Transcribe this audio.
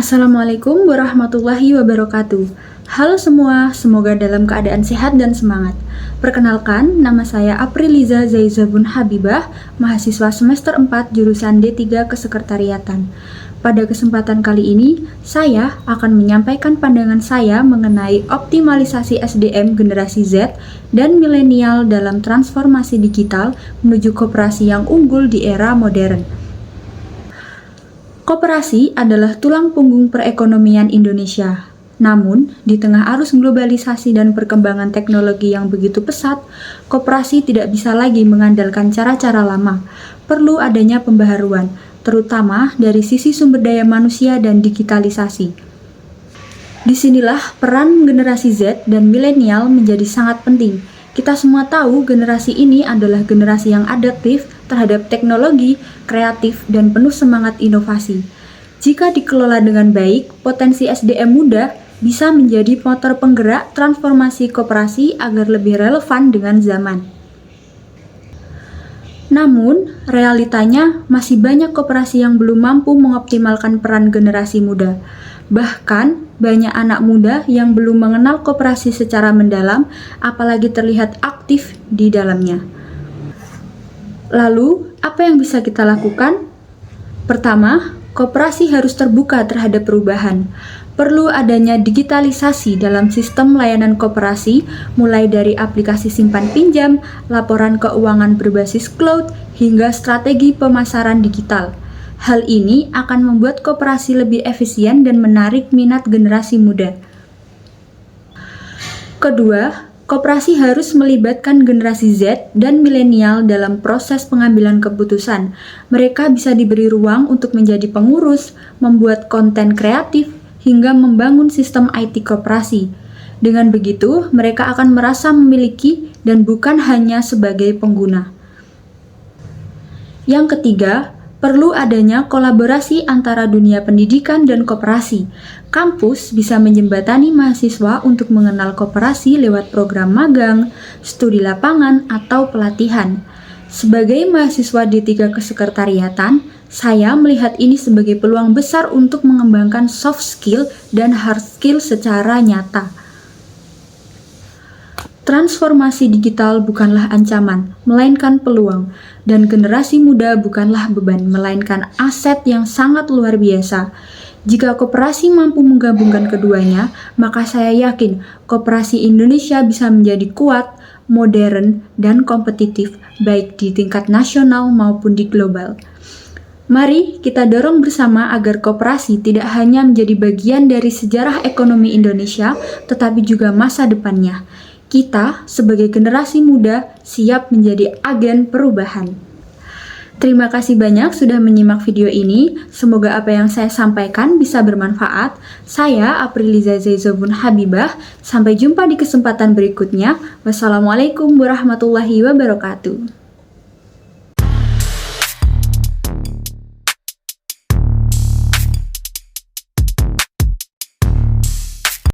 Assalamualaikum warahmatullahi wabarakatuh. Halo semua, semoga dalam keadaan sehat dan semangat. Perkenalkan, nama saya Apriliza Zaizabun Habibah, mahasiswa semester 4 jurusan D3 Kesekretariatan. Pada kesempatan kali ini, saya akan menyampaikan pandangan saya mengenai optimalisasi SDM generasi Z dan milenial dalam transformasi digital menuju koperasi yang unggul di era modern. Koperasi adalah tulang punggung perekonomian Indonesia. Namun, di tengah arus globalisasi dan perkembangan teknologi yang begitu pesat, koperasi tidak bisa lagi mengandalkan cara-cara lama. Perlu adanya pembaharuan, terutama dari sisi sumber daya manusia dan digitalisasi. Disinilah peran generasi Z dan milenial menjadi sangat penting. Kita semua tahu generasi ini adalah generasi yang adaptif terhadap teknologi, kreatif, dan penuh semangat inovasi. Jika dikelola dengan baik, potensi SDM muda bisa menjadi motor penggerak transformasi koperasi agar lebih relevan dengan zaman. Namun, realitanya masih banyak koperasi yang belum mampu mengoptimalkan peran generasi muda. Bahkan, banyak anak muda yang belum mengenal koperasi secara mendalam, apalagi terlihat aktif di dalamnya. Lalu, apa yang bisa kita lakukan? Pertama, koperasi harus terbuka terhadap perubahan. Perlu adanya digitalisasi dalam sistem layanan koperasi, mulai dari aplikasi simpan pinjam, laporan keuangan berbasis cloud, hingga strategi pemasaran digital. Hal ini akan membuat koperasi lebih efisien dan menarik minat generasi muda. Kedua, koperasi harus melibatkan generasi Z dan milenial dalam proses pengambilan keputusan. Mereka bisa diberi ruang untuk menjadi pengurus, membuat konten kreatif, hingga membangun sistem IT koperasi. Dengan begitu, mereka akan merasa memiliki dan bukan hanya sebagai pengguna. Yang ketiga, perlu adanya kolaborasi antara dunia pendidikan dan koperasi. Kampus bisa menjembatani mahasiswa untuk mengenal koperasi lewat program magang, studi lapangan, atau pelatihan. Sebagai mahasiswa D3 Kesekretariatan, saya melihat ini sebagai peluang besar untuk mengembangkan soft skill dan hard skill secara nyata. Transformasi digital bukanlah ancaman, melainkan peluang, dan generasi muda bukanlah beban, melainkan aset yang sangat luar biasa. Jika koperasi mampu menggabungkan keduanya, maka saya yakin koperasi Indonesia bisa menjadi kuat, modern, dan kompetitif, baik di tingkat nasional maupun di global. Mari kita dorong bersama agar koperasi tidak hanya menjadi bagian dari sejarah ekonomi Indonesia, tetapi juga masa depannya. Kita, sebagai generasi muda, siap menjadi agen perubahan. Terima kasih banyak sudah menyimak video ini. Semoga apa yang saya sampaikan bisa bermanfaat. Saya Apriliza Zaizabun Habibah. Sampai jumpa di kesempatan berikutnya. Wassalamualaikum warahmatullahi wabarakatuh.